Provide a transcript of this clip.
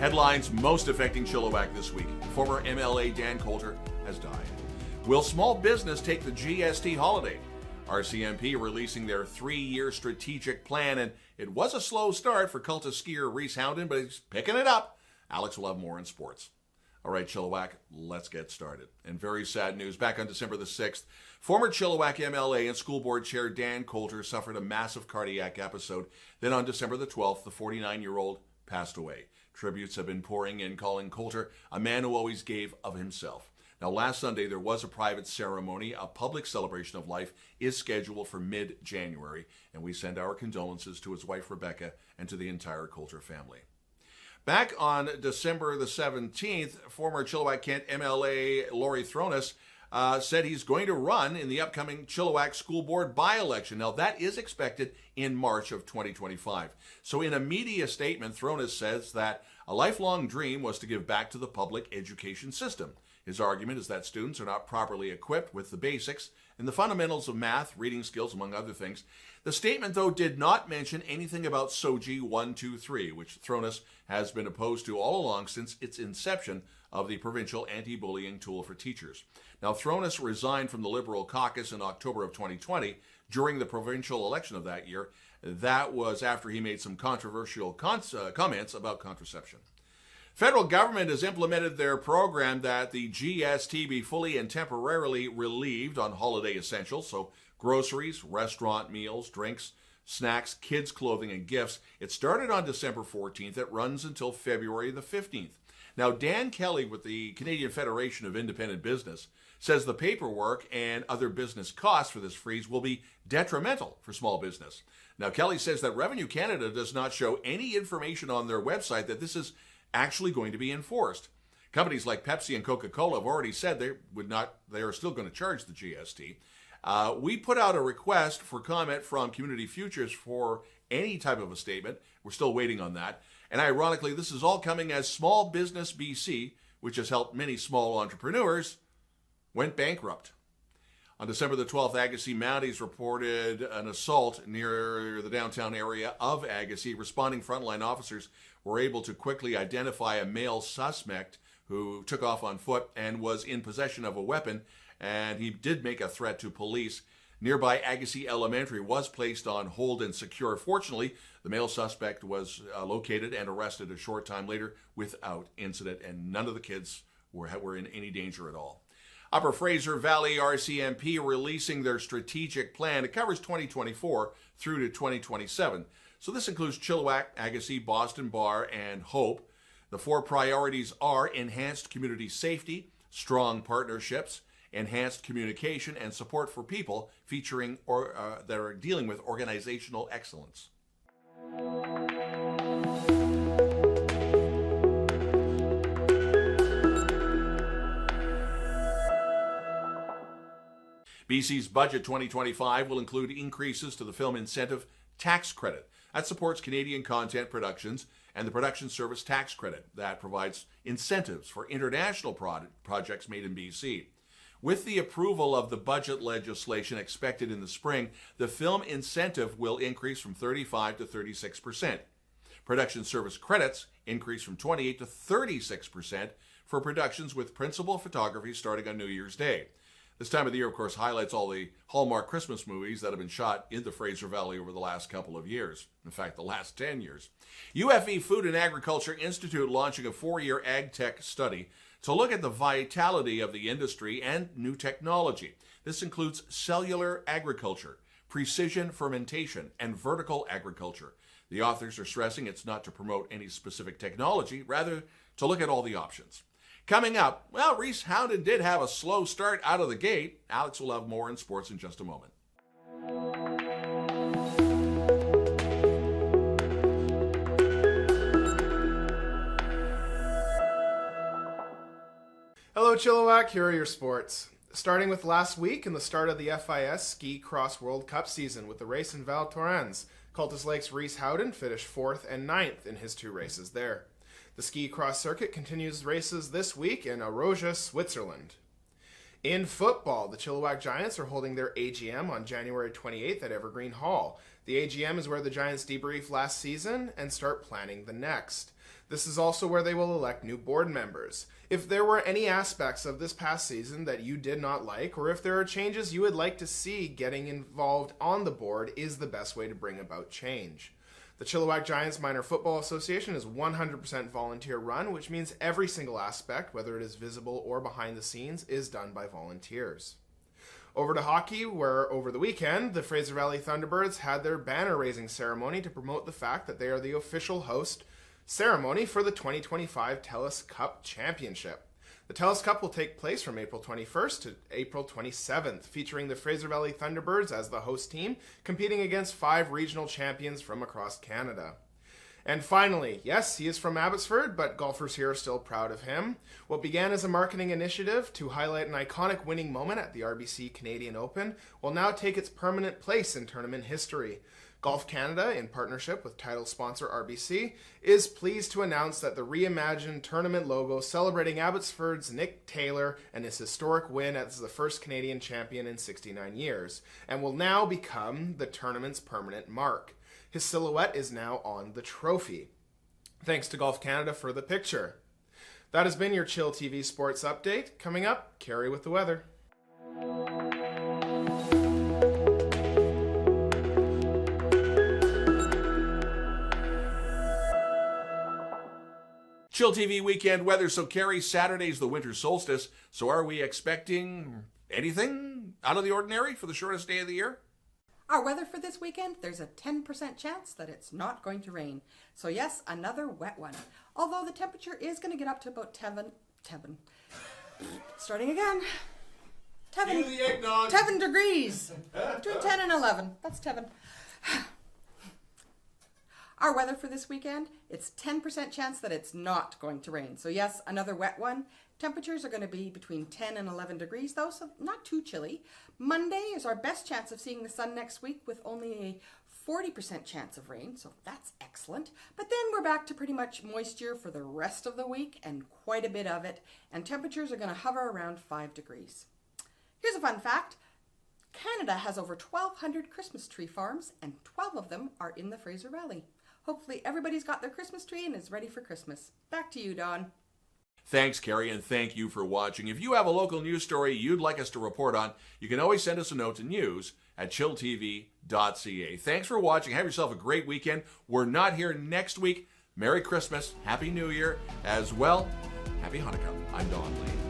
Headlines most affecting Chilliwack this week. Former MLA Dan Coulter has died. Will small business take the GST holiday? RCMP releasing their 3-year strategic plan, and it was a slow start for Cultus Skier Reece Howden, but he's picking it up. Alex will have more in sports. All right, Chilliwack, let's get started. And very sad news. Back on December the 6th, former Chilliwack MLA and school board chair Dan Coulter suffered a massive cardiac episode. Then on December the 12th, the 49-year-old passed away. Tributes have been pouring in, calling Coulter a man who always gave of himself. Now, last Sunday, there was a private ceremony. A public celebration of life is scheduled for mid-January, and we send our condolences to his wife, Rebecca, and to the entire Coulter family. Back on December the 17th, former Chilliwack Kent MLA Laurie Thrones said he's going to run in the upcoming Chilliwack School Board by-election. Now, that is expected in March of 2025. So in a media statement, Thrones says that a lifelong dream was to give back to the public education system. His argument is that students are not properly equipped with the basics and the fundamentals of math, reading skills, among other things. The statement, though, did not mention anything about SOGI 123, which Thrones has been opposed to all along since its inception of the provincial anti-bullying tool for teachers. Now, Thrones resigned from the Liberal caucus in October of 2020 during the provincial election of that year. That was after he made some controversial comments about contraception. Federal government has implemented their program that the GST be fully and temporarily relieved on holiday essentials, so groceries, restaurant meals, drinks, snacks, kids' clothing, and gifts. It started on December 14th. It runs until February the 15th. Now, Dan Kelly with the Canadian Federation of Independent Business says the paperwork and other business costs for this freeze will be detrimental for small business. Now, Kelly says that Revenue Canada does not show any information on their website that this is actually going to be enforced. Companies like Pepsi and Coca-Cola have already said they are still going to charge the GST. We put out a request for comment from Community Futures for any type of a statement. We're still waiting on that. And ironically, this is all coming as Small Business BC, which has helped many small entrepreneurs, went bankrupt. On December the 12th, Agassiz Mounties reported an assault near the downtown area of Agassiz. Responding frontline officers were able to quickly identify a male suspect who took off on foot and was in possession of a weapon, and he did make a threat to police. Nearby Agassiz Elementary was placed on hold and secure. Fortunately, the male suspect was located and arrested a short time later without incident, and none of the kids were in any danger at all. Upper Fraser Valley RCMP releasing their strategic plan. It covers 2024 through to 2027. So this includes Chilliwack, Agassiz, Boston Bar, and Hope. The 4 priorities are enhanced community safety, strong partnerships, enhanced communication, and support for people featuring that are dealing with organizational excellence. BC's budget 2025 will include increases to the film incentive tax credit. That supports Canadian content productions, and the production service tax credit that provides incentives for international projects made in BC. With the approval of the budget legislation expected in the spring, the film incentive will increase from 35% to 36%. Production service credits increase from 28% to 36% for productions with principal photography starting on New Year's Day. This time of the year, of course, highlights all the Hallmark Christmas movies that have been shot in the Fraser Valley over the last couple of years. In fact, the last 10 years. UFE Food and Agriculture Institute launching a 4-year ag tech study to look at the vitality of the industry and new technology. This includes cellular agriculture, precision fermentation, and vertical agriculture. The authors are stressing it's not to promote any specific technology, rather to look at all the options. Coming up, well, Reece Howden did have a slow start out of the gate. Alex will have more in sports in just a moment. Hello Chilliwack, here are your sports. Starting with last week and the start of the FIS Ski Cross World Cup season with the race in Val Thorens. Cultus Lake's Reece Howden finished 4th and 9th in his 2 races there. The ski cross circuit continues races this week in Arosa, Switzerland. In football, the Chilliwack Giants are holding their AGM on January 28th at Evergreen Hall. The AGM is where the Giants debrief last season and start planning the next. This is also where they will elect new board members. If there were any aspects of this past season that you did not like, or if there are changes you would like to see, getting involved on the board is the best way to bring about change. The Chilliwack Giants Minor Football Association is 100% volunteer run, which means every single aspect, whether it is visible or behind the scenes, is done by volunteers. Over to hockey, where over the weekend, the Fraser Valley Thunderbirds had their banner raising ceremony to promote the fact that they are the official host ceremony for the 2025 TELUS Cup Championship. The TELUS Cup will take place from April 21st to April 27th, featuring the Fraser Valley Thunderbirds as the host team, competing against 5 regional champions from across Canada. And finally, yes, he is from Abbotsford, but golfers here are still proud of him. What began as a marketing initiative to highlight an iconic winning moment at the RBC Canadian Open will now take its permanent place in tournament history. Golf Canada, in partnership with title sponsor RBC, is pleased to announce that the reimagined tournament logo celebrating Abbotsford's Nick Taylor and his historic win as the first Canadian champion in 69 years, and will now become the tournament's permanent mark. His silhouette is now on the trophy. Thanks to Golf Canada for the picture. That has been your Chill TV Sports Update. Coming up, Cari with the weather. Chill TV weekend weather. So, Cari, Saturday's the winter solstice. So, are we expecting anything out of the ordinary for the shortest day of the year? Our weather for this weekend, there's a 10% chance that it's not going to rain. So yes, another wet one. Although the temperature is going to get up to about 7 degrees. Between 10 and 11. That's 7. Our weather for this weekend, it's 10% chance that it's not going to rain. So yes, another wet one. Temperatures are going to be between 10 and 11 degrees though, so not too chilly. Monday is our best chance of seeing the sun next week with only a 40% chance of rain, so that's excellent. But then we're back to pretty much moisture for the rest of the week and quite a bit of it, and temperatures are going to hover around 5 degrees. Here's a fun fact. Canada has over 1,200 Christmas tree farms, and 12 of them are in the Fraser Valley. Hopefully everybody's got their Christmas tree and is ready for Christmas. Back to you, Don. Thanks, Cari, and thank you for watching. If you have a local news story you'd like us to report on, you can always send us a note to news@chilltv.ca. Thanks for watching. Have yourself a great weekend. We're not here next week. Merry Christmas. Happy New Year. As well, Happy Hanukkah. I'm Don Lehn.